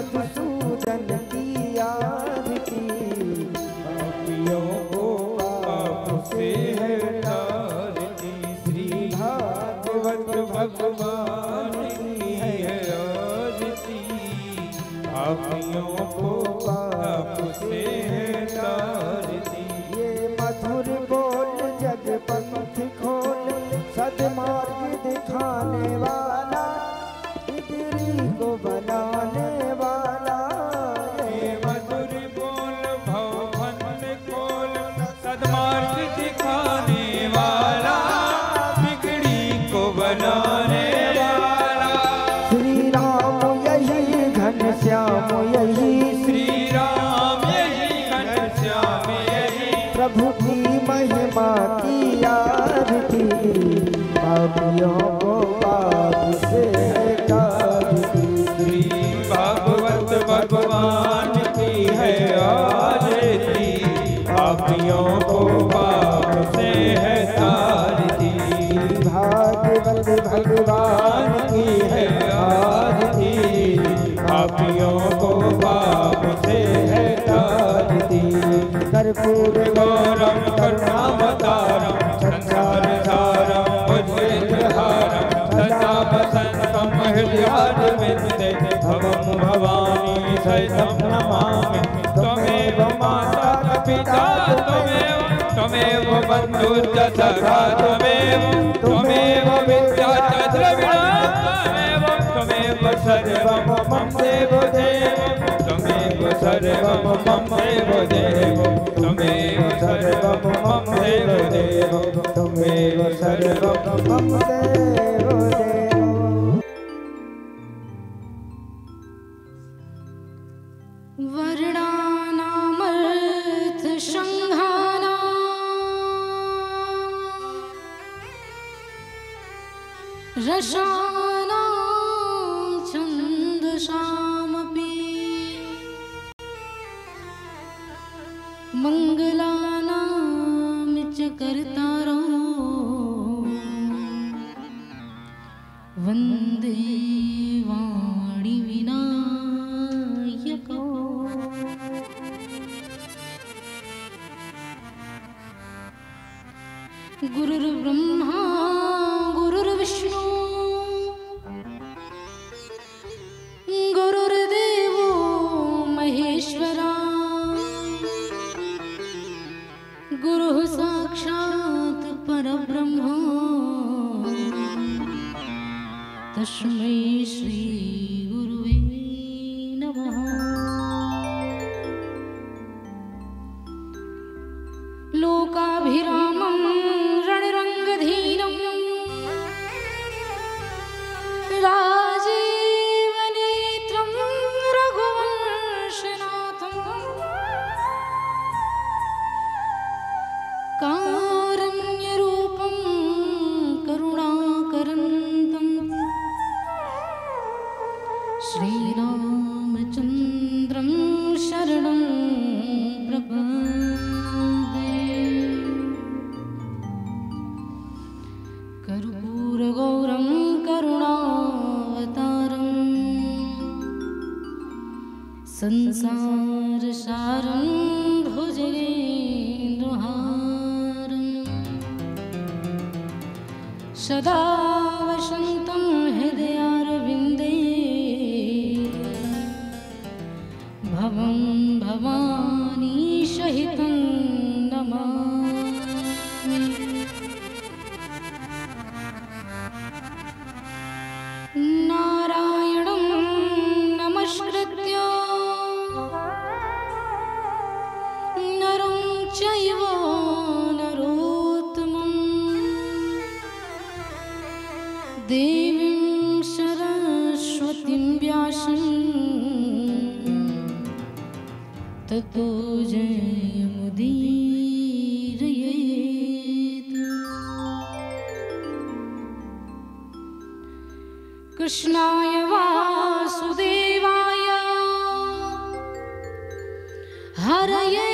मधुसूदन की आरती, पापियों को पाप से है तारती। श्री भागवत भगवान की है आरती, पापियों को पाप से है तारती। ये मधुर बोल जग पंथ खोल, सद्मार्ग दिखाने वाला, बिगड़ी को बनाने वाला। ये मधुर बोल भवबंध खोल, सद्मार्ग दिखाने वाला, बिगड़ी को बनाने वाला। श्री राम यही घनश्याम यही, श्री राम यही घनश्याम यही, प्रभु की महिमा की आरती, पापियों को पाप से है तारती। श्री भागवत भगवान की है आरती, पापियों को पाप से है तारती। भागवत भगवान की है आरती, पापियों को पाप से है तारती। कर्पूर गौरम करुणावतारम, संसार सारम भुजगेन्द्रहारम, सदा वसन्तं हृदयारविन्दे, भवं भवानी सहितं नमामि। त्वमेव माता पिता त्वमेव बन्धुश्च सखा त्वमेव विद्या च द्रविणं त्वमेव सर्वं मम देवदेव, त्वमेव सर्वं मम देवदेव, त्वमेव सर्वं मम देवदेव, त्वमेव सर्वं मम देवदेव। वर्णानामर्थ संघानां रसानां छन्दसामपि, मंगलानां च कर्तारो वन्दे वाणी विनायको। गुरुर्ब्रह्मा गुरुर्विष्णु गुरुर्देवो महेश्वरा, गुरुः साक्षात् परब्रह्म, तस्मै श्री गुरुवे नमः। लोकाभिरामं रणरङ्गधीरं, राजीवनेत्रं रघुवंशनाथं, कारुण्यरूपं करुणाकरन्तं, श्रीरामचन्द्रं शरणं प्रपद्ये। कर्पूरगौरं करुणावतारं, संसारसारं भुजगेन्द्रहारं, सदा वसन्तं हृदयारविन्दे, भवं भवानी सहितं नमामि। नारायणं नमस्कृत्य नरं चैव नरोत्तमं, देवीं सरस्वतीं व्यासं ततो जयमुदीरयेत्। कृष्णाय वासुदेवाय हरये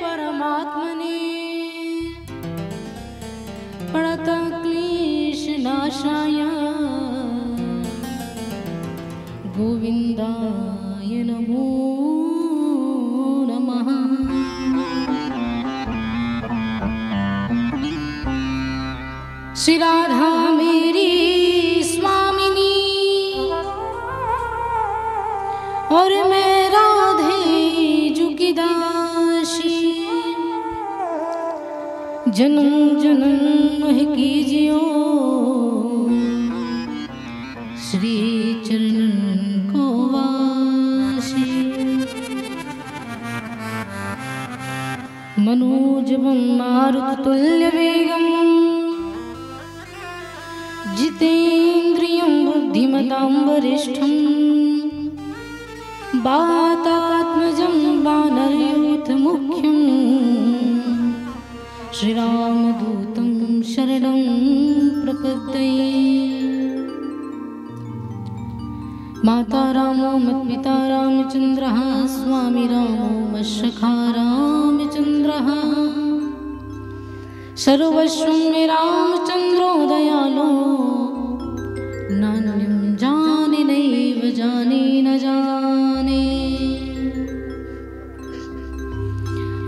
परमात्मने, प्रणतक्लेशनाशाय गोविंदाय नमो नमः। श्री राधा मेरी स्वामिनी और मैं राधे जुगी दासी, जन्म जन्म मोह कीजियो श्री चरणन को वासी। मनोजवं मारुततुल्य वेगं जितेन्द्रियं बुद्धिमतां वरिष्ठं वातात्मजं वानरयूथमुख्यं श्रीरामदूतं शरणं प्रपद्ये। माता रामो मत्पिता रामचन्द्रः, स्वामी रामो मत्सखा रामचन्द्रः, सर्वस्वं मे रामचन्द्रो दयालो, नान्यं जाने नैव जाने न जाने।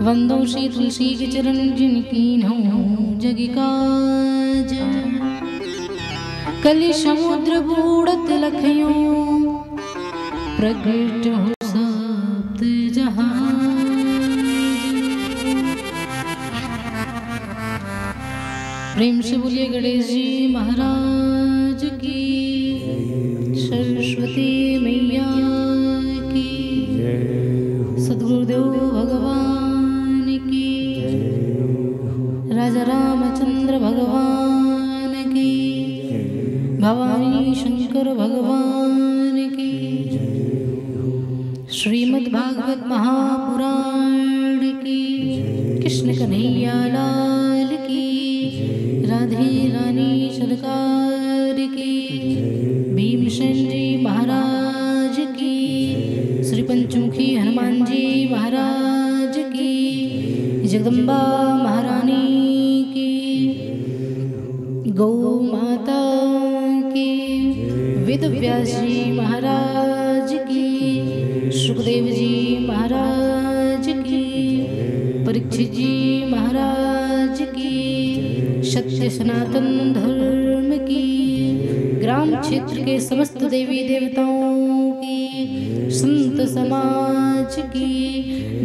वंदो श्री तुलसी के चरण जिनकीन्हों जग काज, कलि समुद्र बूढ़त लखयों प्रगट हो सप्त जहाज। प्रेम से बोलिए गणेश जी महाराज की, सरस्वती मैया की, सद्गुरुदेव भगवान की, राजा रामचंद्र भगवान की, भवानी शंकर भगवान की, श्रीमद् भागवत महापुराण की, कृष्ण कन्हैया लाल की, राधे रानी सरकार की, भीमसेन जी महाराज की, श्री पंचमुखी हनुमान जी महाराज की, जगदम्बा महारानी की, गौ माता की, वेद व्यास जी महाराज की, सुखदेव जी महाराज की, परीक्षित जी महाराज की, सत्य सनातन धर्म की, ग्राम क्षेत्र के समस्त देवी देवताओं की, संत समाज की,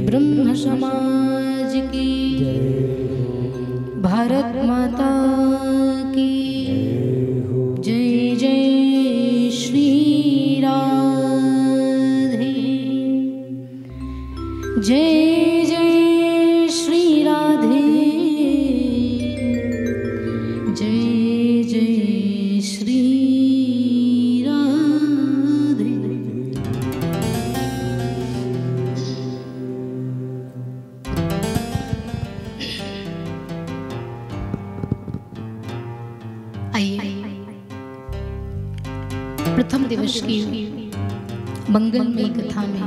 ब्रह्म समाज की, भारत माता की जय जय श्री राधे, जय जय श्री राधे, जय जय श्री राधे। आइए प्रथम दिवस की मंगलमय कथा में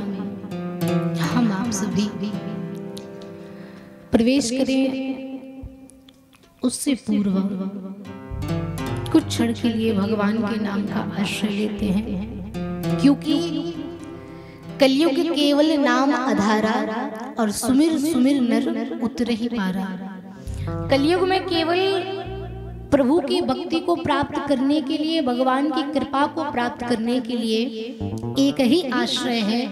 हम आप सभी प्रवेश करें। उससे पूर्व कुछ क्षण के लिए भगवान के नाम का आश्रय लेते हैं, क्योंकि कलयुग केवल नाम आधारा और सुमिर सुमिर नर उतर ही पारा। कलयुग में केवल प्रभु की भक्ति को प्राप्त करने के लिए, भगवान की कृपा को प्राप्त करने के लिए एक ही आश्रय है,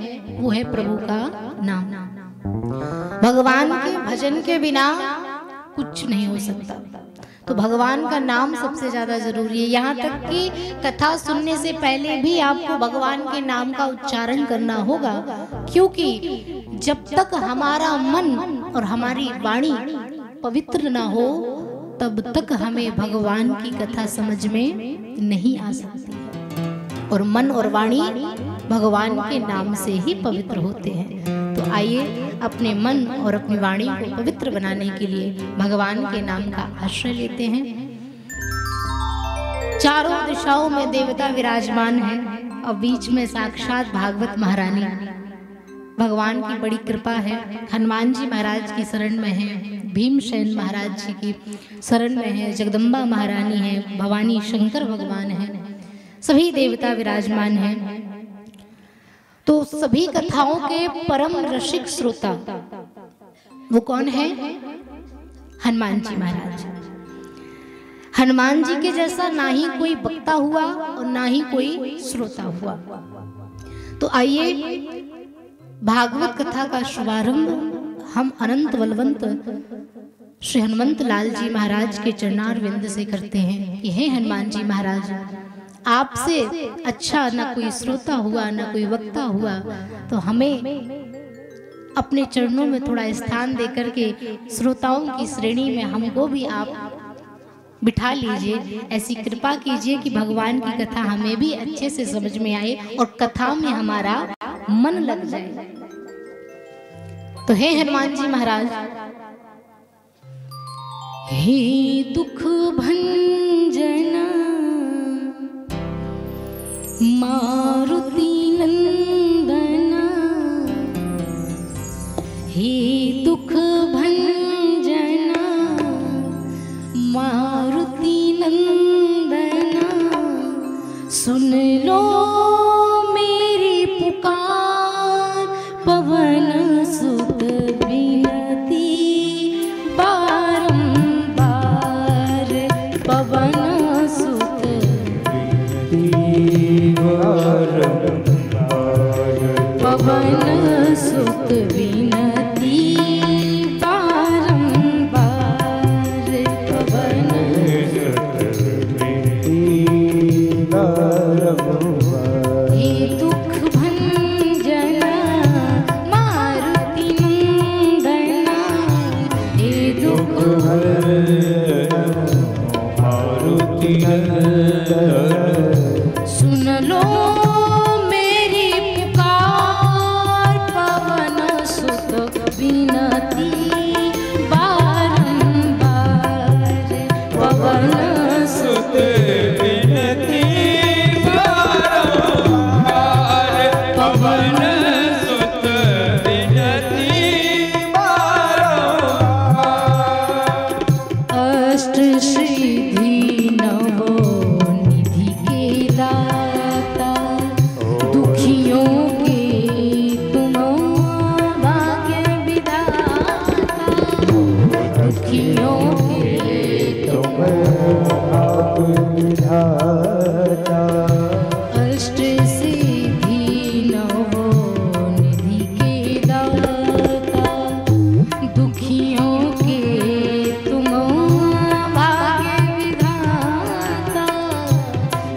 वो है प्रभु का नाम। भगवान के भजन के बिना कुछ नहीं हो सकता, तो भगवान का नाम सबसे ज्यादा जरूरी है। यहाँ तक कि कथा सुनने से पहले भी आपको भगवान के नाम का उच्चारण करना होगा, क्योंकि जब तक हमारा मन और हमारी वाणी पवित्र ना हो तब तक हमें भगवान की कथा समझ में नहीं आ सकती है। और मन और वाणी भगवान के नाम से ही पवित्र होते हैं। तो आइए अपने मन और अपनी वाणी को पवित्र बनाने के लिए भगवान के नाम का आश्रय लेते हैं। चारों दिशाओं में देवता विराजमान हैं और बीच में साक्षात भागवत महारानी। भगवान की बड़ी कृपा है। हनुमान जी महाराज की शरण में है, भीमसेन महाराज जी की शरण में है, जगदम्बा महारानी है, भवानी शंकर भगवान है, सभी देवता विराजमान हैं। तो सभी कथाओं के परम रसिक श्रोता वो कौन है? हनुमान जी महाराज। हनुमान जी के जैसा ना ही कोई वक्ता हुआ और ना ही कोई श्रोता हुआ। तो आइए भागवत कथा का शुभारंभ हम अनंत बलवंत श्री हनुमंत लाल जी महाराज के चरणार विंद से करते हैं कि हे हनुमान जी महाराज, आपसे अच्छा ना कोई श्रोता हुआ ना कोई वक्ता हुआ, तो हमें अपने चरणों में थोड़ा स्थान देकर के श्रोताओं की श्रेणी में हमको भी आप बिठा लीजिए। ऐसी कृपा कीजिए कि भगवान की कथा हमें भी अच्छे से समझ में आए और कथा में हमारा मन लग जाए। तो हे हनुमान जी महाराज, हे दुख भंजना मारुति नंदना, हे दुख भंजना मारुति नंदना, सुन लो मेरी पुकार, पवन सुत बिनती बारंबार, पवन सुत बिनती बारंबार, पवन सुत बिनती बारंबार, पवन सुत बिनती बारंबार, हे दुख भंजना मारुति नंदना, हे दुख भंजना मारुति नंदना, सुन लो मेरी पुकार, पवन सुत बिनती बारंबार, पवन सुत बिनती बारंबार, पवन सुत बिनती बारंबार, अष्ट सिद्धि नवो निधि के दाता, दुखियों के तुम भाग्य विधाता, दुखियों के तुम विधाता, अष्ट सिद्धि नवो निधि के दाता, दुखियों के तुम भाग्य विधाता,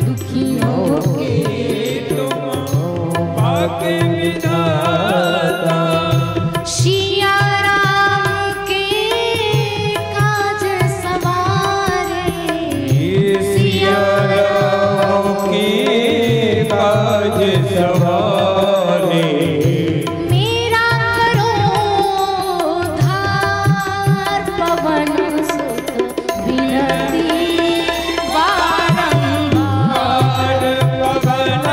दुखियों के तुम भाग्य विधाता, सिया राम के काज सवारे, सिया राम की काज सवारे, मेरा करो उद्धार, पवन सुत बिनती बारंबार, पवन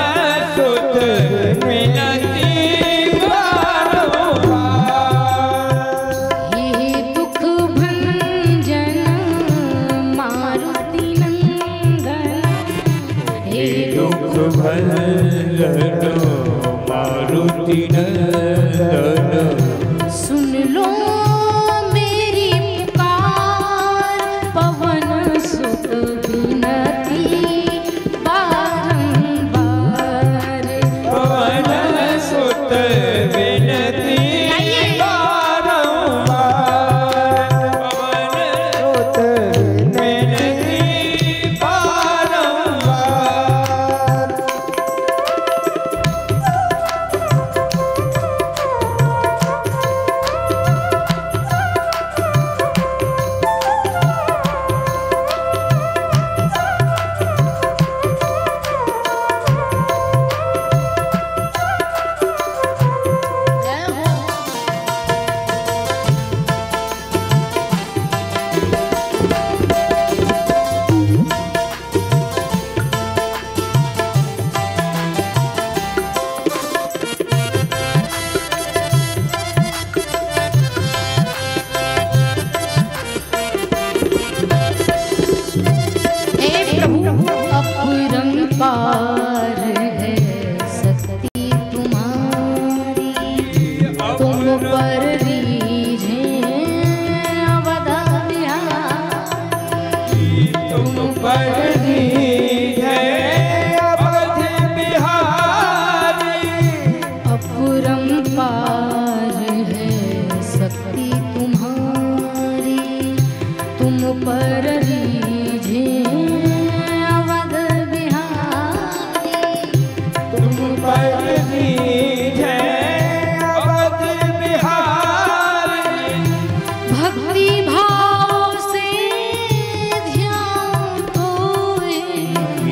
सुत बिनती बारंबार, हे दुख भंजन मारुति नंदन, हे दुख भंजन मारुति नंदन, सुन लो मेरी पुकार, पवन सुत बिनती बारंबार, पवन सुत बिनती बारंबार, पवन सुत बिनती बारंबार, कमल दीजे अवध बिहारी। भक्ति भाव से ध्यान धोए,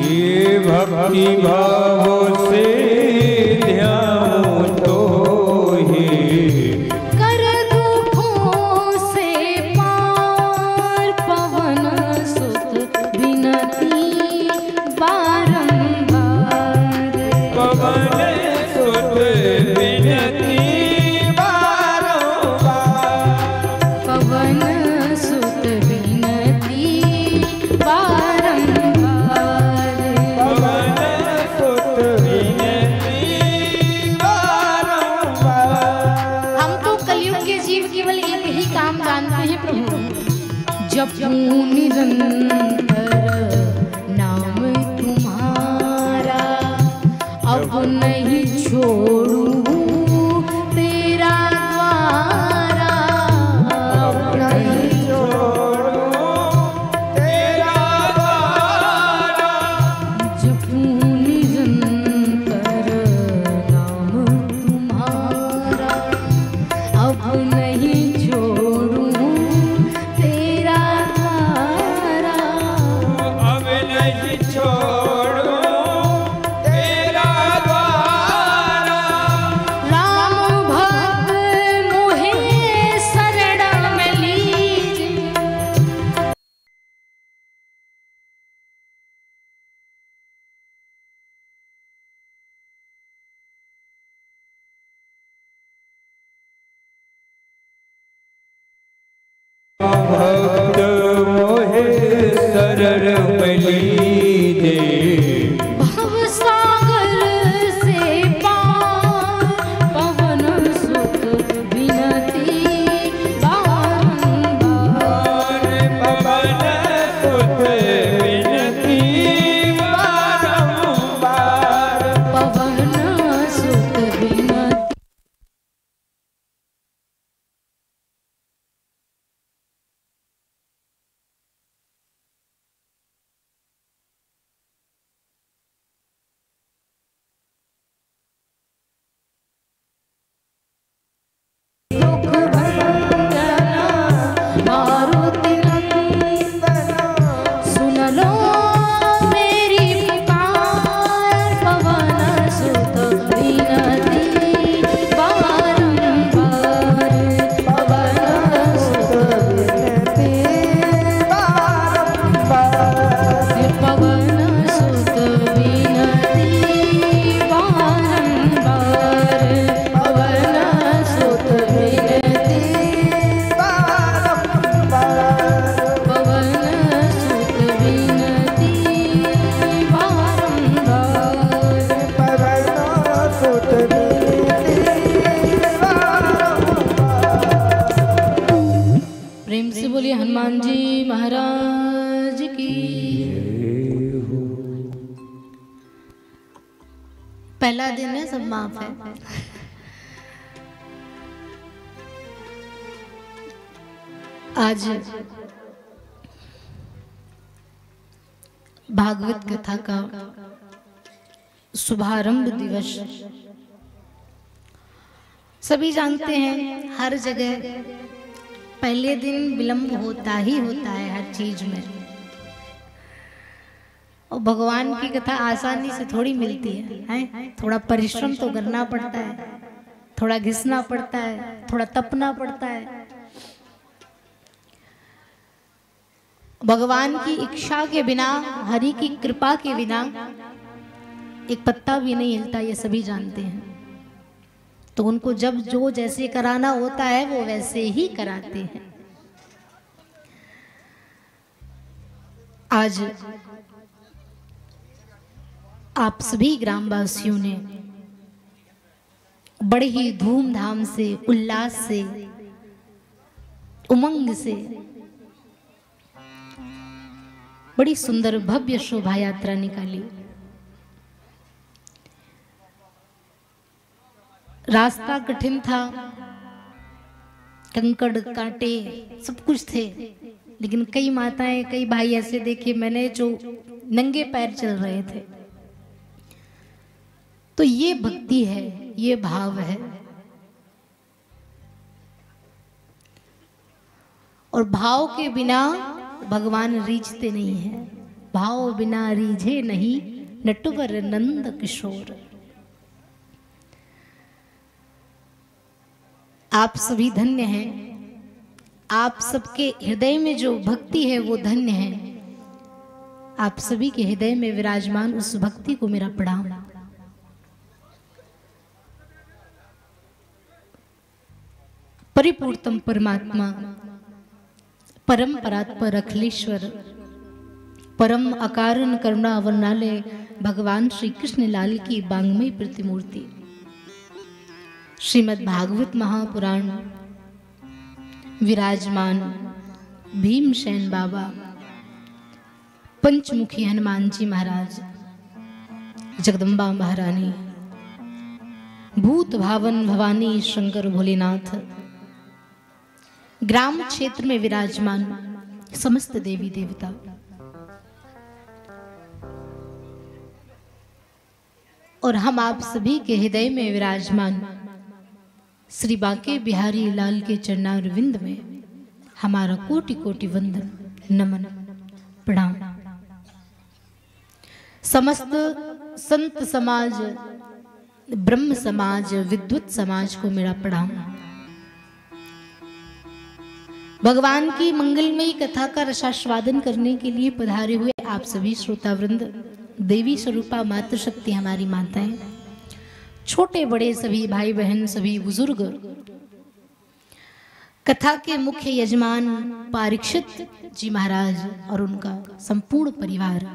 ये भक्ति भाव से ध्यान तो कर दुखों से पार पवन सुत विनती बारंबार। पवन सुत विनती बारंबार। पवन सुत विनती बारंबार। पवन सुत विनती बारंबार। हम तो कलयुग के जीव केवल एक ही काम जानते हैं प्रभु, जपूं निरंतर नाम तुम्हारा, अब नहीं छोड़ूं तेरा द्वारा। अब नहीं तेरा द्वारा। जपूं निरंतर नाम तुम्हारा, अब नहीं छोड़ूं तेरा द्वारा। अब नहीं छोड़ो तेरा द्वारा। राम भक्त मोहे शरण में लीजे, भक्त मोहे शरण में लीजे। भव सागर से पार पवन सुत विनती बारंबार। पवन सुत विनती बारंबार। पवन सुत विनती सुख भंजना मारुति नंदन, सुन लो मेरी पुकार। पवन सुत विनती बारंबार। पवन सुत विनती बारंबार। पवन सुत विनती बारंबार। पवन सुत विनती बारंबार। पवन सुत विनती बारंबार। पवन सुत विनती बारंबार। प्रेम से बोलिए हनुमान जी महाराज की। पहला दिन है, सब माफ है। आज भागवत कथा का शुभारंभ दिवस। सभी जानते हैं हर जगह पहले दिन विलंब होता ही होता है हर चीज में, और भगवान की कथा आसानी से थोड़ी मिलती है? थोड़ा परिश्रम तो करना पड़ता है, थोड़ा घिसना पड़ता है, थोड़ा तपना पड़ता है। भगवान की इच्छा के बिना, हरि की कृपा के बिना एक पत्ता भी नहीं हिलता, ये सभी जानते हैं। तो उनको जब जो जैसे कराना होता है वो वैसे ही कराते हैं। आज आप सभी ग्रामवासियों ने बड़े ही धूमधाम से, उल्लास से, उमंग से बड़ी सुंदर भव्य शोभा यात्रा निकाली। रास्ता कठिन था, कंकड़ कांटे सब कुछ थे, लेकिन कई माताएं, कई भाई ऐसे देखे मैंने जो नंगे पैर चल रहे थे। तो ये भक्ति है, ये भाव है। और भाव के बिना भगवान रीझते नहीं है। भाव बिना रीझे नहीं नटवर नंद किशोर। आप सभी धन्य हैं। आप सबके हृदय में जो भक्ति है वो धन्य है। आप सभी के हृदय में विराजमान उस भक्ति को मेरा प्रणाम। परिपूर्णतम परमात्मा, परम परात्पर अखिलेश्वर, परम अकारण करुणा वर्णालय भगवान श्री कृष्ण लाल की बांगमय प्रतिमूर्ति श्रीमद् भागवत महापुराण विराजमान भीमसेन बाबा, पंचमुखी हनुमान जी महाराज, जगदम्बा महारानी, भूत भावन भवानी शंकर भोलेनाथ, ग्राम क्षेत्र में विराजमान समस्त देवी देवता, और हम आप सभी के हृदय में विराजमान श्री बांके बिहारी लाल के चरणारविंद में हमारा कोटि कोटि वंदन नमन प्रणाम। समस्त संत समाज, ब्रह्म समाज, विद्वत समाज को मेरा प्रणाम। भगवान की मंगलमयी कथा का रसास्वादन करने के लिए पधारे हुए आप सभी श्रोतावृंद, देवी स्वरूपा मातृशक्ति हमारी माताएं, छोटे बड़े सभी भाई बहन, सभी बुजुर्ग, कथा के मुख्य यजमान परीक्षित जी महाराज और उनका संपूर्ण परिवार,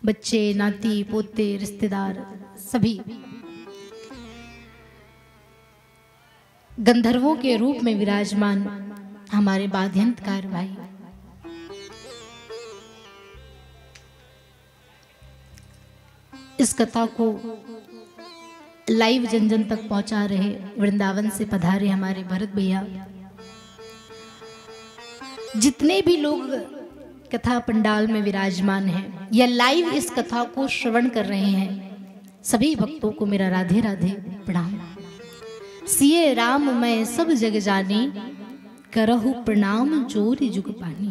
बच्चे, नाती, पोते, रिश्तेदार, सभी गंधर्वों के रूप में विराजमान हमारे वाद्यंतकार भाई, इस कथा को लाइव जन जन तक पहुंचा रहे वृंदावन से पधारे हमारे भरत भैया, जितने भी लोग कथा पंडाल में विराजमान हैं या लाइव इस कथा को श्रवण कर रहे हैं, सभी भक्तों को मेरा राधे राधे प्रणाम। सिए राम मैं सब जग जानी, करहु प्रणाम जोरि जुग पानी।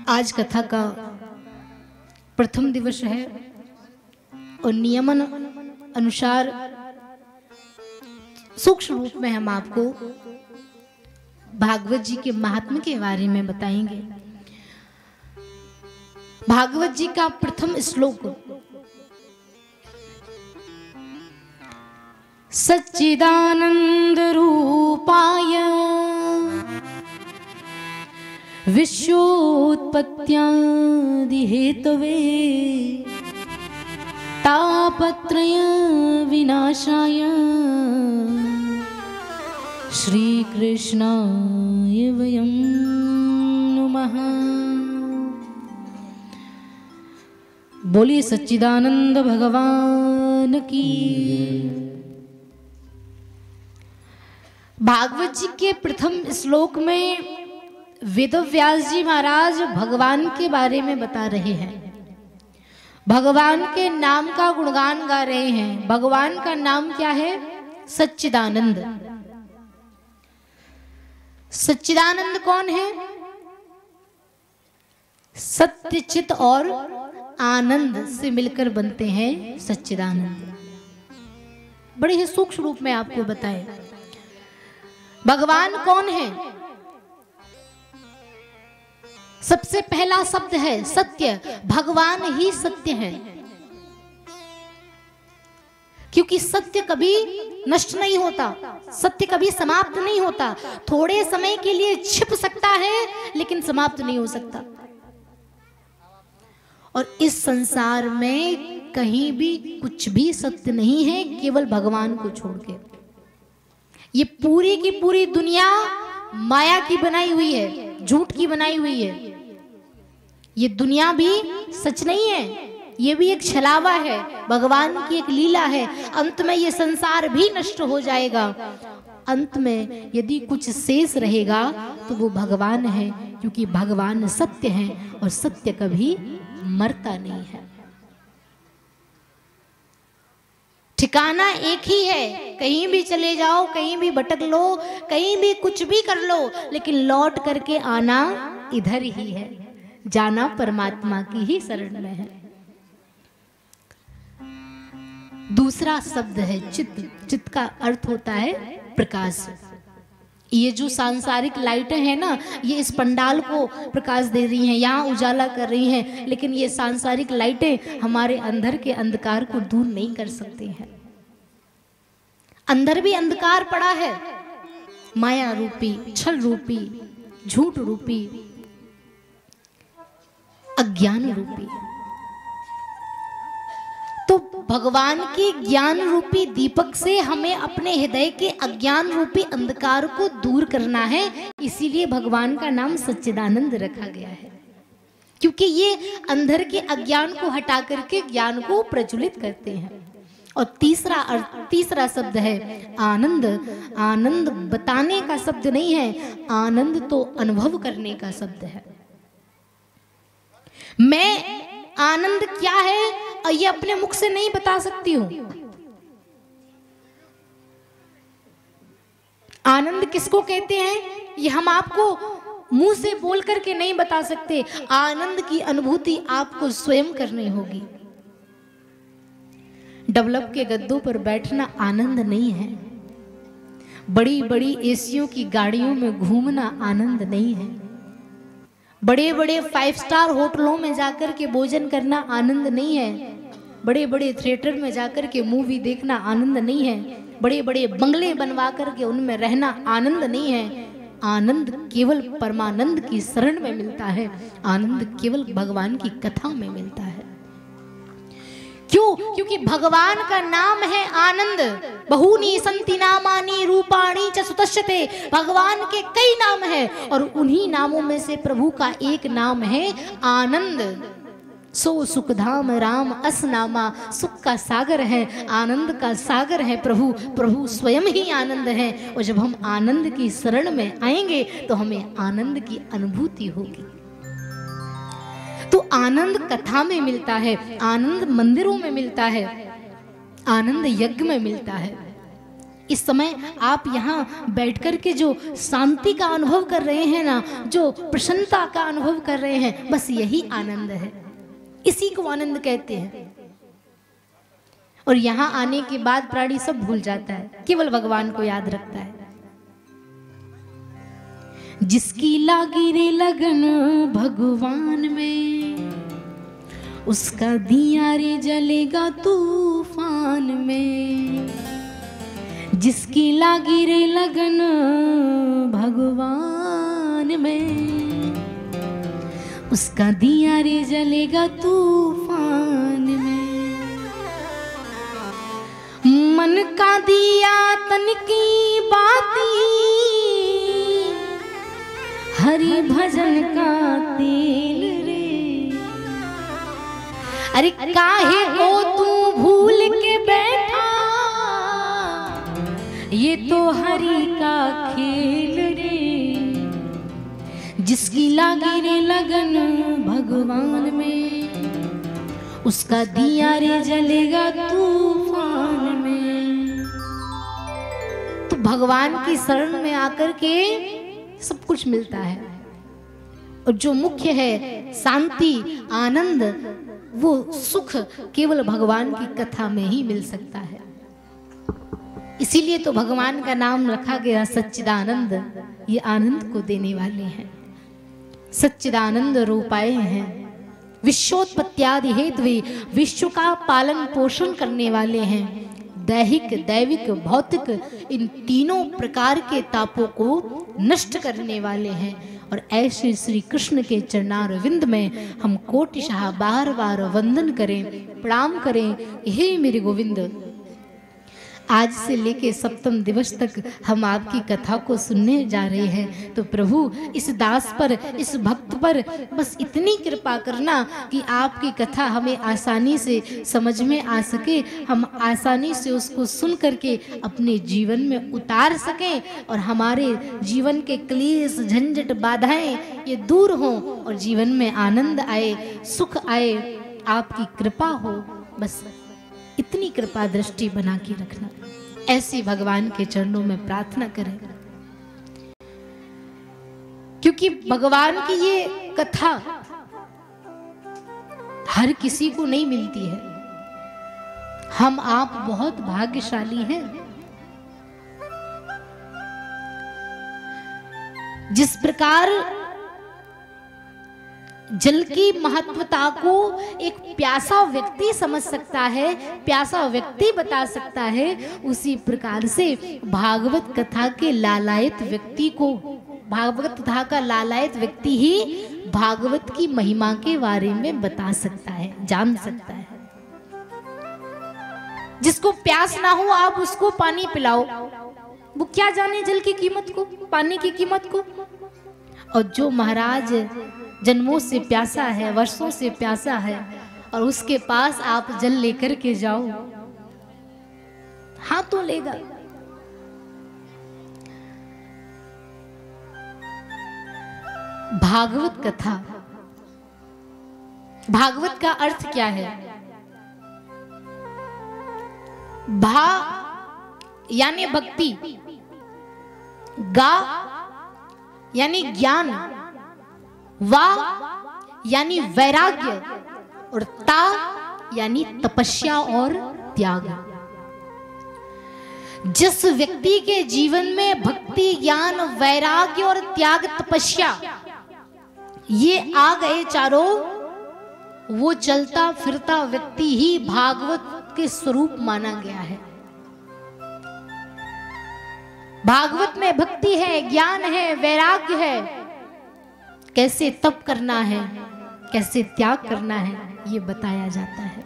आज कथा का प्रथम दिवस है और नियमन अनुसार सूक्ष्म रूप में हम आपको भागवत जी के महात्म्य के बारे में बताएंगे। भागवत जी का प्रथम श्लोक, सच्चिदानंद रूपाय विश्वोत्पत्त्यादि हेतवे तापत्रय विनाशाय श्री कृष्णाय वयं नमः। बोलिए सच्चिदानंद भगवान की। भागवत जी के प्रथम श्लोक में वेदव्यास जी महाराज भगवान के बारे में बता रहे हैं, भगवान के नाम का गुणगान गा रहे हैं। भगवान का नाम क्या है? सच्चिदानंद। सच्चिदानंद कौन है? सत्य, चित और आनंद से मिलकर बनते हैं सच्चिदानंद। बड़े ही सूक्ष्म रूप में आपको बताएं भगवान कौन है। सबसे पहला शब्द है सत्य। भगवान ही सत्य है, क्योंकि सत्य कभी नष्ट नहीं होता, सत्य कभी समाप्त नहीं होता। थोड़े समय के लिए छिप सकता है लेकिन समाप्त नहीं हो सकता। और इस संसार में कहीं भी कुछ भी सत्य नहीं है, केवल भगवान को छोड़ के। ये पूरी की पूरी दुनिया माया की बनाई हुई है, झूठ की बनाई हुई है। ये दुनिया भी सच नहीं है, ये भी एक छलावा है, भगवान की एक लीला है। अंत में ये संसार भी नष्ट हो जाएगा। अंत में यदि कुछ शेष रहेगा तो वो भगवान है, क्योंकि भगवान सत्य है और सत्य कभी मरता नहीं है। ठिकाना एक ही है, कहीं भी चले जाओ, कहीं भी भटक लो, कहीं भी कुछ भी कर लो, लेकिन लौट करके आना इधर ही है, जाना परमात्मा की ही शरण में है। दूसरा शब्द है चित्त। चित्त का अर्थ होता है प्रकाश। ये जो सांसारिक लाइटें हैं ना, ये इस पंडाल को प्रकाश दे रही हैं, यहाँ उजाला कर रही हैं, लेकिन ये सांसारिक लाइटें हमारे अंदर के अंधकार को दूर नहीं कर सकती हैं। अंदर भी अंधकार पड़ा है, माया रूपी, छल रूपी, झूठ रूपी, अज्ञान रूपी। तो भगवान के ज्ञान रूपी दीपक से हमें अपने हृदय के अज्ञान रूपी अंधकार को दूर करना है। इसीलिए भगवान का नाम सच्चिदानंद रखा गया है, क्योंकि ये अंदर के अज्ञान को हटा करके ज्ञान को प्रज्वलित करते हैं। और तीसरा शब्द है आनंद। आनंद बताने का शब्द नहीं है, आनंद तो अनुभव करने का शब्द है। मैं आनंद क्या है और ये अपने मुख से नहीं बता सकती हूं। आनंद किसको कहते हैं ये हम आपको मुंह से बोल करके नहीं बता सकते। आनंद की अनुभूति आपको स्वयं करनी होगी। डेवलप के गद्दों पर बैठना आनंद नहीं है, बड़ी बड़ी एसियों की गाड़ियों में घूमना आनंद नहीं है, बड़े बड़े 5 स्टार होटलों में जाकर के भोजन करना आनंद नहीं है, बड़े बड़े थिएटर में जाकर के मूवी देखना आनंद नहीं है, बड़े बड़े बंगले बनवा करके उनमें रहना आनंद नहीं है। आनंद केवल परमानंद की शरण में मिलता है, आनंद केवल भगवान की कथा में मिलता है। क्यों? क्योंकि भगवान का नाम है आनंद। बहूनि संति नामानि रूपाणि च सुतश्यते। भगवान के कई नाम हैं और उन्हीं नामों में से प्रभु का एक नाम है आनंद। सो सुखधाम राम असनामा। सुख का सागर है, आनंद का सागर है प्रभु। प्रभु स्वयं ही आनंद है और जब हम आनंद की शरण में आएंगे तो हमें आनंद की अनुभूति होगी। तो आनंद कथा में मिलता है, आनंद मंदिरों में मिलता है, आनंद यज्ञ में मिलता है। इस समय आप यहाँ बैठ कर के जो शांति का अनुभव कर रहे हैं ना, जो प्रसन्नता का अनुभव कर रहे हैं, बस यही आनंद है। इसी को आनंद कहते हैं। और यहाँ आने के बाद प्राणी सब भूल जाता है, केवल भगवान को याद रखता है। जिसकी लागी रे लगन भगवान में, उसका दिया रे जलेगा तूफान में। जिसकी लागी रे लगन भगवान में, उसका दिया रे जलेगा तूफान में। मन का दिया तन की बाती, हरि भजन का तेल रे। अरे काहे को तू भूल के बैठा, ये तो हरि का खेल रे। जिसकी लागी रे लगन भगवान में, उसका दिया रे जलेगा तूफान में। तो भगवान की शरण में आकर के सब कुछ मिलता है। और जो मुख्य है शांति, आनंद, वो सुख केवल भगवान की कथा में ही मिल सकता है। इसीलिए तो भगवान का नाम रखा गया सच्चिदानंद। ये आनंद को देने वाले हैं, सच्चिदानंद रूपाए हैं। विश्वोत्पत्त्यादि हेतु विश्व का पालन पोषण करने वाले हैं। दैहिक, दैविक, भौतिक, इन तीनों प्रकार के तापों को नष्ट करने वाले हैं। और ऐसे श्री कृष्ण के चरणारविंद में हम कोटिशः बार बार वंदन करें, प्रणाम करें। हे मेरे गोविंद, आज से लेके सप्तम दिवस तक हम आपकी कथा को सुनने जा रहे हैं। तो प्रभु इस दास पर, इस भक्त पर बस इतनी कृपा करना कि आपकी कथा हमें आसानी से समझ में आ सके, हम आसानी से उसको सुन करके अपने जीवन में उतार सकें और हमारे जीवन के क्लेश, झंझट, बाधाएं ये दूर हों और जीवन में आनंद आए, सुख आए, आपकी कृपा हो। बस इतनी कृपा दृष्टि बना के रखना, ऐसी भगवान के चरणों में प्रार्थना करें। क्योंकि भगवान की ये कथा हर किसी को नहीं मिलती है। हम आप बहुत भाग्यशाली हैं। जिस प्रकार जल की महत्वता को एक प्यासा व्यक्ति समझ सकता है, प्यासा व्यक्ति बता सकता है, उसी प्रकार से भागवत कथा के लालायत व्यक्ति को, भागवत कथा का लालायत व्यक्ति ही भागवत की महिमा के बारे में बता सकता है, जान सकता है। जिसको प्यास ना हो आप उसको पानी पिलाओ, वो क्या जाने जल की कीमत को, पानी की कीमत को। और जो महाराज जन्मों से प्यासा है, वर्षों से प्यासा है, और उसके पास आप जल लेकर के जाओ, हाँ तो लेगा। भागवत कथा, भागवत का अर्थ क्या है? भा यानी भक्ति, गा यानी ज्ञान, वा यानी वैराग्य, और ता यानी तपस्या और त्याग। जिस व्यक्ति के जीवन में भक्ति, ज्ञान, वैराग्य और त्याग, तपस्या ये आ गए चारों, वो चलता फिरता व्यक्ति ही भागवत के स्वरूप माना गया है। भागवत में भक्ति है, ज्ञान है, वैराग्य है, कैसे तप करना है, कैसे त्याग करना है, ये बताया जाता है।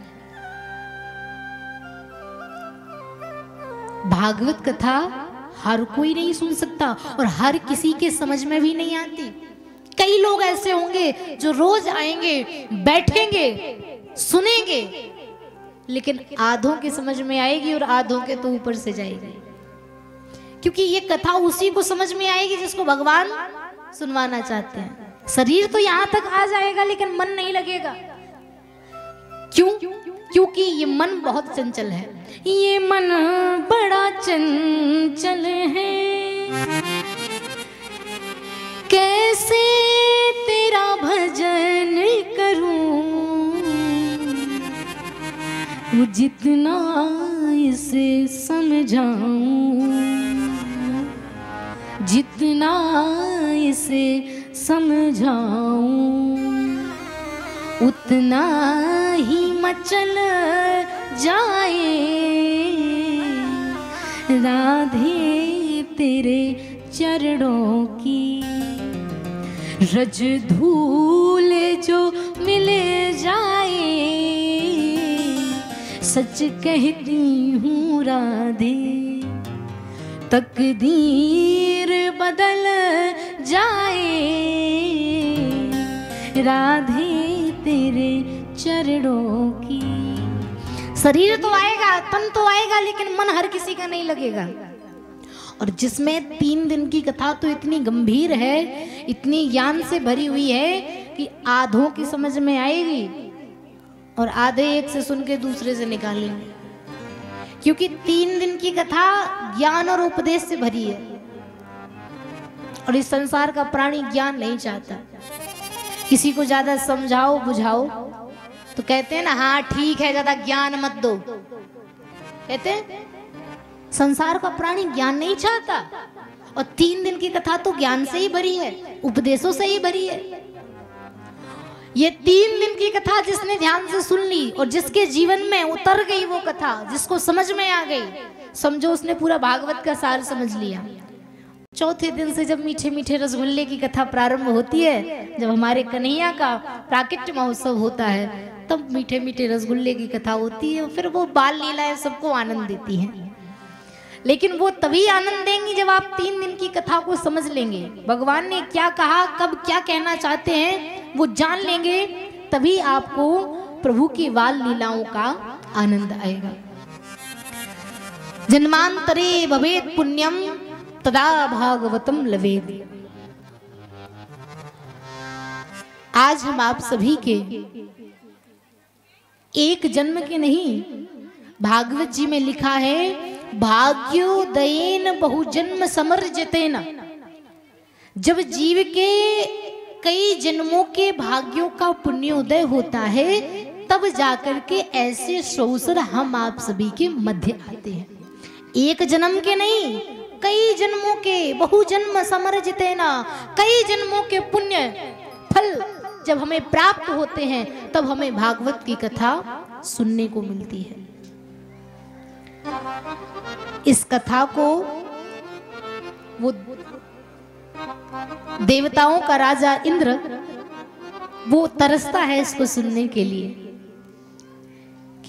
भागवत कथा हर कोई नहीं सुन सकता और हर किसी के समझ में भी नहीं आती। कई लोग ऐसे होंगे जो रोज आएंगे, बैठेंगे, सुनेंगे, लेकिन आधों की समझ में आएगी और आधों के तो ऊपर से जाएगी। क्योंकि ये कथा उसी को समझ में आएगी जिसको भगवान सुनवाना चाहते हैं। शरीर तो यहां तक आ जाएगा लेकिन मन नहीं लगेगा। क्यों? क्योंकि ये मन बहुत चंचल है। ये मन बड़ा चंचल है, कैसे तेरा भजन करूं, जितना इसे समझाऊं, जितना इसे समझाऊं, उतना ही मचल जाए राधे तेरे चरणों की। रज धूल जो मिल जाए, सच कहती हूँ राधे, तकदीर बदल जाए राधे तेरे चरणों की। शरीर तो आएगा, तन तो आएगा, लेकिन मन हर किसी का नहीं लगेगा। और जिसमें 3 दिन की कथा तो इतनी गंभीर है, इतनी ज्ञान से भरी हुई है कि आधों की समझ में आएगी और आधे एक से सुन के दूसरे से निकालेंगे। क्योंकि 3 दिन की कथा ज्ञान और उपदेश से भरी है और इस संसार का प्राणी ज्ञान नहीं चाहता। किसी को ज्यादा समझाओ बुझाओ तो कहते हैं ना, हाँ ठीक है, ज्यादा ज्ञान मत दो। कहते हैं संसार का प्राणी ज्ञान नहीं चाहता। और 3 दिन की कथा तो ज्ञान से ही भरी है, उपदेशों से ही भरी है। ये 3 दिन की कथा जिसने ध्यान से सुन ली और जिसके जीवन में उतर गई वो कथा, जिसको समझ में आ गई, समझो उसने पूरा भागवत का सार समझ लिया। चौथे दिन से जब मीठे मीठे रसगुल्ले की कथा प्रारंभ होती है, जब हमारे कन्हैया का प्राकट्य महोत्सव होता है, तब मीठे मीठे रसगुल्ले की कथा होती है। फिर वो बाल लीलाएं सबको आनंद देती हैं। लेकिन वो तभी आनंद देंगी जब आप 3 दिन की कथा को समझ लेंगे। भगवान ने क्या कहा, कब क्या कहना चाहते हैं वो जान लेंगे, तभी आपको प्रभु की बाल लीलाओं का आनंद आएगा। जन्मांतरे भवेत् पुण्यम तदा भागवतम लवेद। आज हम आप सभी के एक जन्म के नहीं, भागवत जी में लिखा है भाग्योदयेन बहुजन्म समर्जितेन। जब जीव के कई जन्मों के भाग्यों का पुण्योदय होता है तब जाकर के ऐसे अवसर हम आप सभी के मध्य आते हैं। एक जन्म के नहीं, कई जन्मों के, बहुजन्म समर्जितेन, कई जन्मों के पुण्य फल जब हमें प्राप्त होते हैं तब हमें भागवत की कथा सुनने को मिलती है। इस कथा को वो देवताओं का राजा इंद्र वो तरसता है इसको सुनने के लिए,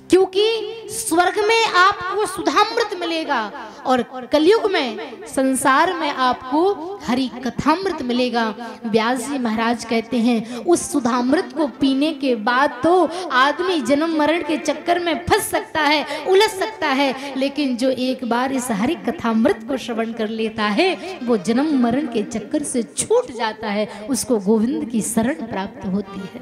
क्योंकि स्वर्ग में आपको सुधामृत मिलेगा और कलयुग में संसार में आपको हरि कथामृत मिलेगा। व्यास जी महाराज कहते हैं उस सुधामृत को पीने के बाद तो आदमी जन्म मरण के चक्कर में फंस सकता है, उलझ सकता है, लेकिन जो एक बार इस हरि कथामृत को श्रवण कर लेता है वो जन्म मरण के चक्कर से छूट जाता है, उसको गोविंद की शरण प्राप्त होती है।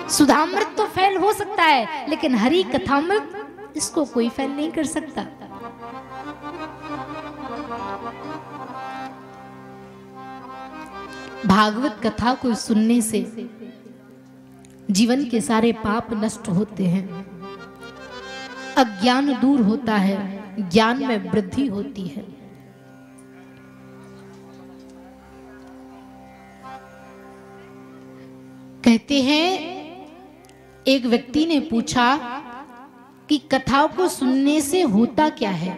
सुधामृत तो फेल हो सकता है लेकिन हरि कथामृत इसको कोई फेल नहीं कर सकता। भागवत कथा को सुनने से जीवन के सारे पाप नष्ट होते हैं, अज्ञान दूर होता है, ज्ञान में वृद्धि होती है। कहते हैं एक व्यक्ति ने पूछा कि कथाओं को सुनने से होता क्या है,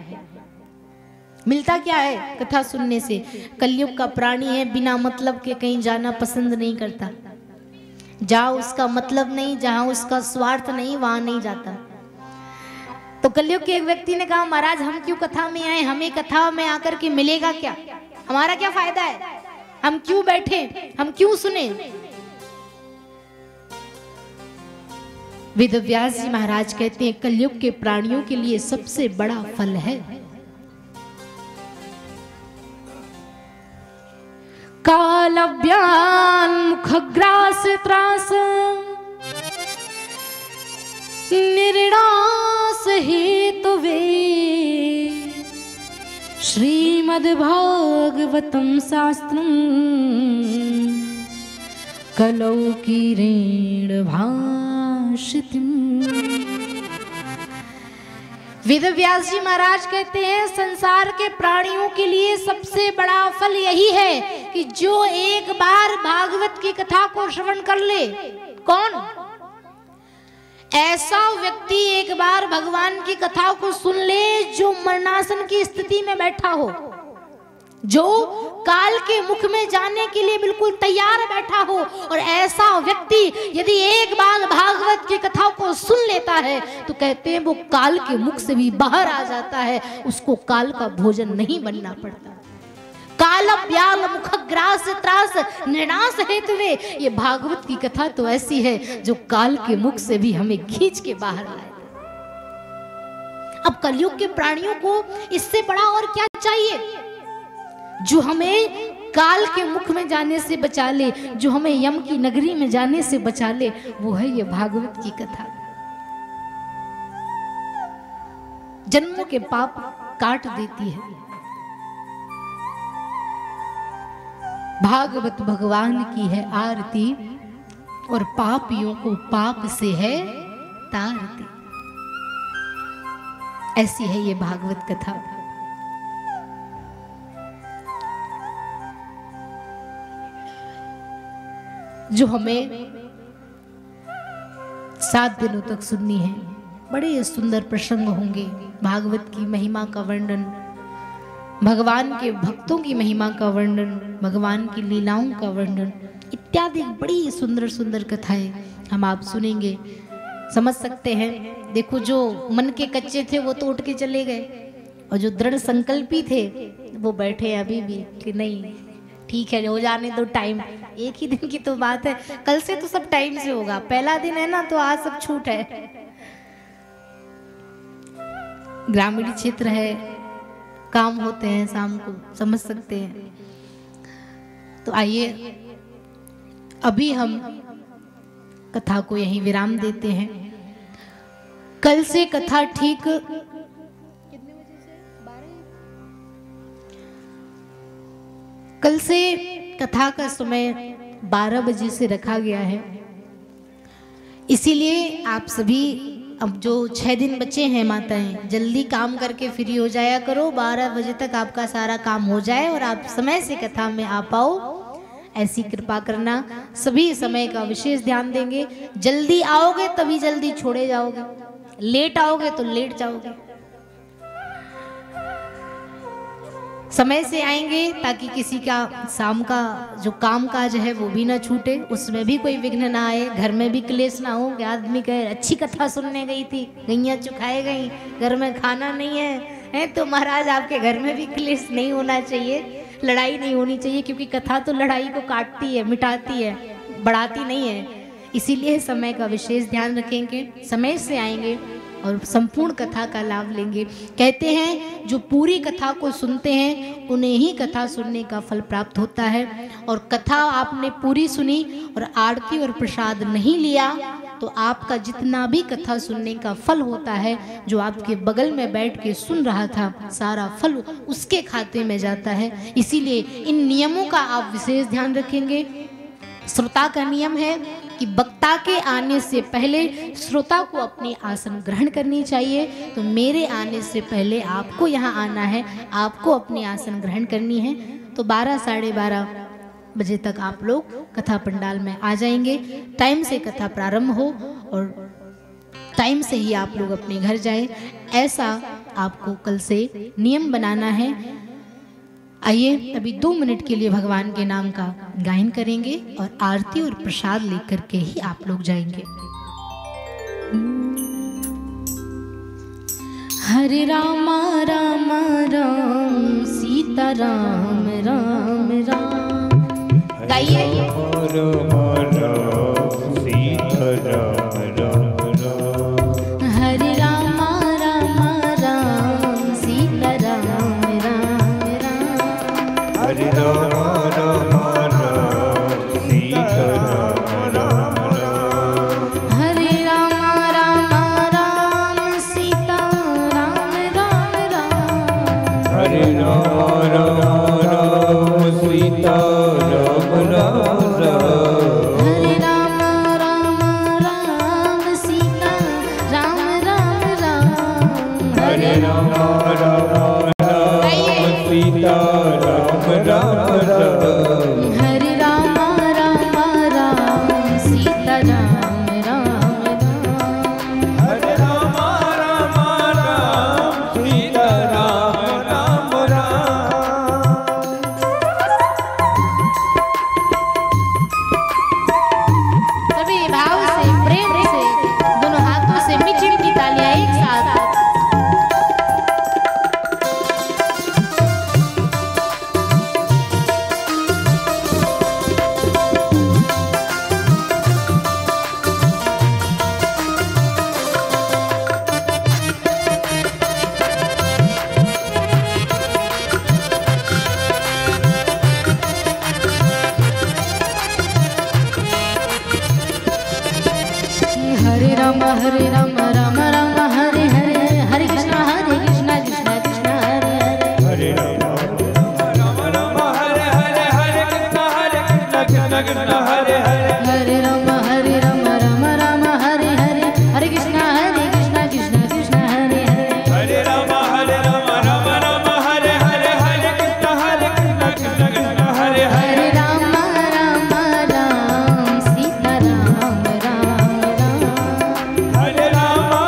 मिलता क्या है कथा सुनने से। कलयुग का प्राणी है, बिना मतलब के कहीं जाना पसंद नहीं करता, जहां उसका मतलब नहीं, जहां उसका स्वार्थ नहीं, वहां नहीं जाता। तो कलयुग के एक व्यक्ति ने कहा महाराज हम क्यों कथा में आए, हमें कथा में आकर के मिलेगा क्या, हमारा क्या फायदा है, हम क्यों बैठे, हम क्यों सुने। वेद व्यास जी महाराज कहते हैं कलयुग के प्राणियों के लिए सबसे बड़ा फल है कालव्यान मुखग्रास त्रास निर्णास हेतुवे श्रीमद्भागवतम शास्त्रम कलौ किरेण भाषितम्। वेद व्यास जी महाराज कहते हैं संसार के प्राणियों के लिए सबसे बड़ा फल यही है कि जो एक बार भागवत की कथा को श्रवण कर ले। कौन? ऐसा व्यक्ति एक बार भगवान की कथा को सुन ले जो मरणासन की स्थिति में बैठा हो, जो काल के मुख में जाने के लिए बिल्कुल तैयार बैठा हो, और ऐसा व्यक्ति यदि एक बार भागवत की कथा को सुन लेता है तो कहते हैं वो काल के मुख से भी बाहर आ जाता है, उसको काल का भोजन नहीं बनना पड़ता। काल व्याल मुखग्रास त्रास निर्णास हेतुवे, ये भागवत की कथा तो ऐसी है जो काल के मुख से भी हमें खींच के बाहर लाए। अब कलयुग के प्राणियों को इससे बड़ा और क्या चाहिए, जो हमें काल के मुख में जाने से बचा ले, जो हमें यम की नगरी में जाने से बचा ले, वो है ये भागवत की कथा। जन्मों के पाप काट देती है। भागवत भगवान की है आरती और पापियों को पाप से है तारती। ऐसी है ये भागवत कथा। जो हमें 7 दिनों तक सुननी है। बड़े सुंदर प्रसंग होंगे, भागवत की महिमा का वर्णन, भगवान के भक्तों की महिमा का वर्णन, भगवान की लीलाओं का वर्णन इत्यादि बड़ी सुंदर सुंदर कथाएं हम आप सुनेंगे, समझ सकते हैं। देखो जो मन के कच्चे थे वो तो उठ के चले गए, और जो दृढ़ संकल्पी थे वो बैठे अभी भी कि नहीं ठीक है, हो जाने दो टाइम। एक ही दिन की तो बात है, कल से तो सब टाइम से होगा, पहला दिन है ना, तो आज सब छूट है। ग्रामीण क्षेत्र है, काम होते हैं शाम को, समझ सकते हैं। तो आइए अभी हम कथा को यहीं विराम देते हैं। कल से कथा ठीक कल से कथा का समय 12 बजे से रखा गया है। इसीलिए आप सभी अब जो 6 दिन बचे हैं माताएं, जल्दी काम करके फ्री हो जाया करो, 12 बजे तक आपका सारा काम हो जाए और आप समय से कथा में आ पाओ, ऐसी कृपा करना। सभी समय का विशेष ध्यान देंगे। जल्दी आओगे तभी जल्दी छोड़े जाओगे, लेट आओगे तो लेट जाओगे। समय से आएंगे ताकि किसी का शाम का जो काम काज है वो भी ना छूटे, उसमें भी कोई विघ्न ना आए, घर में भी क्लेश ना हो कि आदमी कहे अच्छी कथा सुनने गई थी, गैया चुखाए गई, घर में खाना नहीं है तो महाराज आपके घर में भी क्लेश नहीं होना चाहिए, लड़ाई नहीं होनी चाहिए, क्योंकि कथा तो लड़ाई को काटती है, मिटाती है, बढ़ाती नहीं है। इसीलिए समय का विशेष ध्यान रखेंगे, समय से आएंगे और संपूर्ण कथा का लाभ लेंगे। कहते हैं जो पूरी कथा को सुनते हैं उन्हें ही कथा सुनने का फल प्राप्त होता है। और कथा आपने पूरी सुनी और आरती और प्रसाद नहीं लिया तो आपका जितना भी कथा सुनने का फल होता है, जो आपके बगल में बैठ के सुन रहा था, सारा फल उसके खाते में जाता है। इसीलिए इन नियमों का आप विशेष ध्यान रखेंगे। श्रोता का नियम है कि वक्ता के आने से पहले श्रोता को अपनी आसन ग्रहण करनी चाहिए। तो मेरे आने से पहले आपको यहाँ आना है, आपको अपनी आसन ग्रहण करनी है। तो 12 साढ़े 12 बजे तक आप लोग कथा पंडाल में आ जाएंगे। टाइम से कथा प्रारंभ हो और टाइम से ही आप लोग अपने घर जाएं, ऐसा आपको कल से नियम बनाना है। आइए अभी 2 मिनट के लिए भगवान के नाम का गायन करेंगे और आरती और प्रसाद लेकर के ही आप लोग जाएंगे। हरे राम राम राम सीता राम राम राम। गाइए हरे राम राम राम सीता राम राम राम। हरे राम राम राम सीता राम राम राम। हरे राम राम राम सीता राम राम राम। हरे राम राम राम सीता राम राम राम। हरे राम राम राम सीता राम राम राम। हरे राम राम राम सीता राम राम राम। हरे राम राम राम सीता राम राम राम। हरे राम राम राम सीता राम राम राम। सभी भाव से प्रेम से दोनों हाथों से मीठी मीठी तालियां एक साथ। हरे राम राम राम हरे हरे, हरे कृष्णा कृष्णा कृष्णा हरे हरे। हरे राम राम राम हरे हरे, हरे कृष्णा कृष्णा कृष्णा हरे हरे। हरे राम राम राम हरे हरे, हरे कृष्णा कृष्णा कृष्णा हरे हरे। हरे राम राम राम हरे हरे, हरे कृष्णा कृष्णा कृष्णा हरे हरे। हरे राम राम राम सीता राम राम राम। हरे राम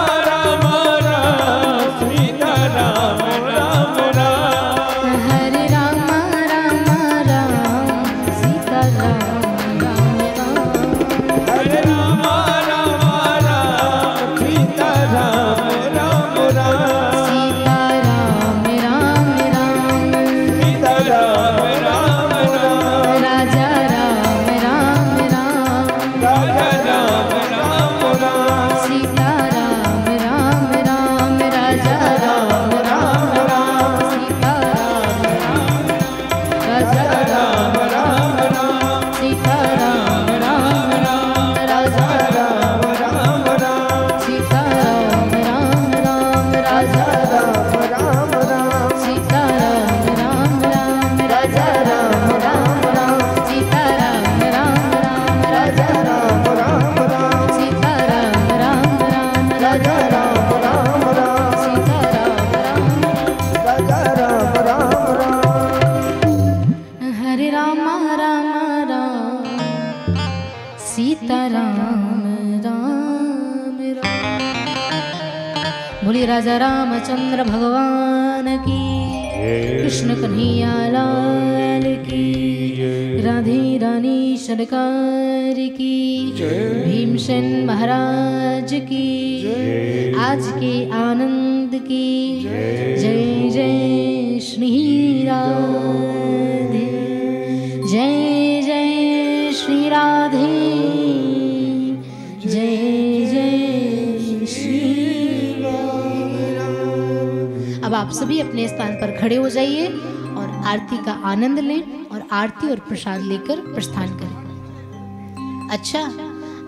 बोलिए राजा रामचंद्र भगवान की, कृष्ण कन्हैया लाल की, राधे रानी सरकार की, भीमसेन महाराज की, आज के आनंद की जय जय श्री राधे, जय जय श्री राधे, जय जय श्री राधे। अब आप सभी अपने स्थान पर खड़े हो जाइए और आरती का आनंद लें और आरती और प्रसाद लेकर प्रस्थान करें। अच्छा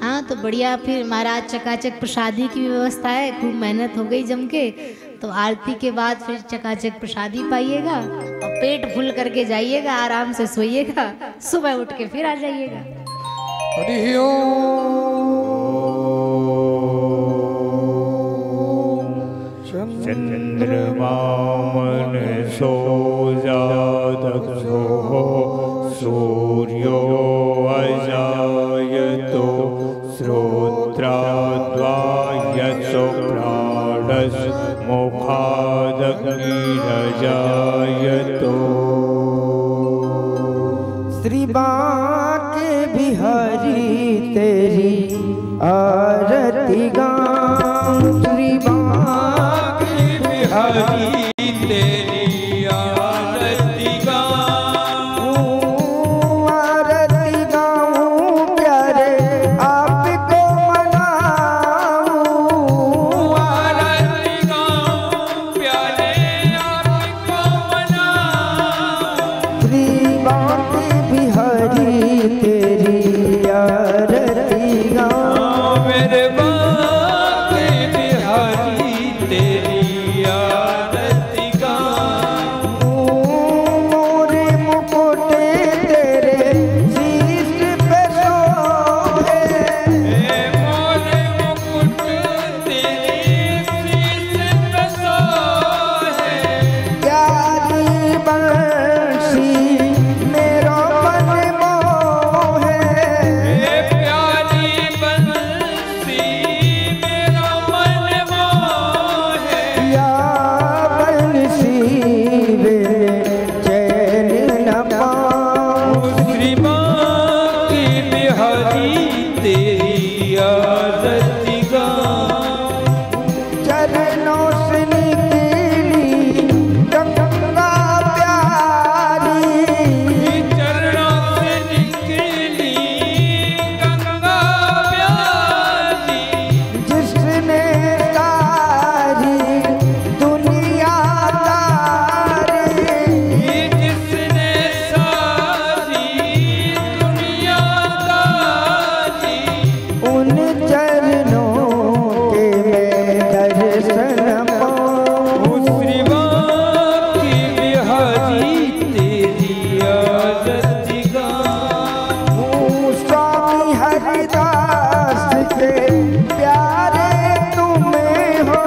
हाँ, तो बढ़िया। फिर महाराज चकाचक प्रसादी की व्यवस्था है, खूब मेहनत हो गई जम के, तो आरती के बाद फिर चकाचक प्रसादी पाइएगा और पेट फुल करके जाइएगा, आराम से सोइएगा, सुबह उठ के फिर आ जाइएगा। हरि ओम। चंद्रमा मन सोजा दक्षो सूर्यो अजायतो श्रोत्राद्वा यशो प्राणस् मुखादग्निरजायतो। श्री बांके बिहारी तेरी आरती गाऊं, श्री बांके बिहारी तेरी आरती गाऊं, आरती गाऊं प्यारे आपको मनाऊं, आरती गाऊं प्यारे आपको मनाऊं। श्री बांके बिहारी तेरी आरती गाऊं, मेरे बांके बिहारी तेरी आरती गाऊं, मोरे मुकुटे तेरे शीश पे शोभे, मोरे मुकुट तेरी शीश पे सोहे। प्यारी बंसी मेरो मन मोहे, प्यारी बंसी मेरा मन मोहे। या बंसी वे चैन न पाऊं, श्री बांके बिहारी तेरी आरती गाऊं, चरणों से निकली गंगा प्यारी, चरणों से निकली गंगा प्यारी, जिसने सारी दुनिया तारी, जिसने सारी दुनिया तारी। उन चरणों के मैं दर्शन पाऊं, श्री बांके बिहारी तेरी आरती गाऊं, स्वामी हरिदास के प्यारे तुम्हें हो,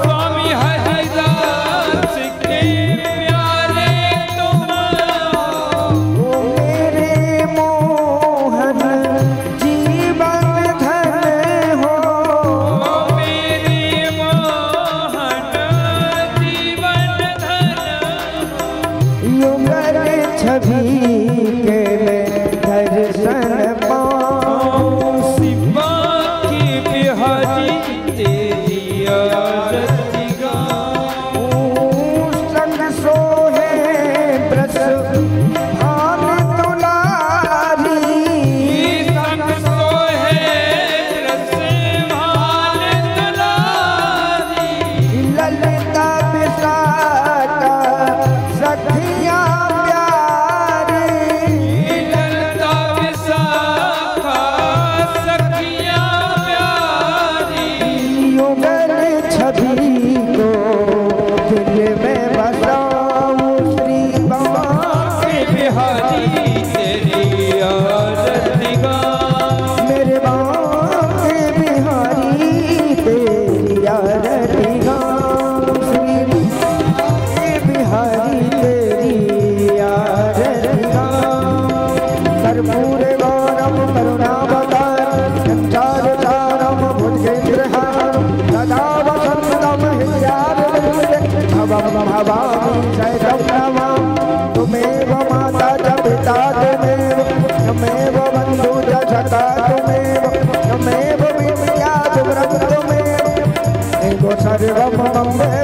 स्वामी हरिदास के प्यारे तुम हो। मेरे मोहन जीवन धन हो, मेरी मोहन जीवन धन हो। युगल छवि के मैं दर्शन पाऊं, शिवा की बिहारी तेरी आरती गाऊं, संग सोहे ब्रज भान दुलारी, संग सोहे रस भान दुलारी, ललिता विशाखा सखियां प्यारी, ललिता विशाखा सखियां प्यारी। युगल छवि को दिल में बसाऊं, श्री बांके बांके बिहारी तेरी आरती गाऊं, मेरे बांके बिहारी तेरी आरती गाऊं, श्री बांके बिहारी तेरी आरती गाऊं। कर्पूर गौरम करुणावतारम संसार सारम भुजगेन्द्रहारम सदा वसंत वैदं नमामि त्वमेव माता च पिता त्वमेव त्वमेव बन्धु च सखा त्वमेव त्वमेव विद्या च ब्रह्म त्वमेव सर्वं मम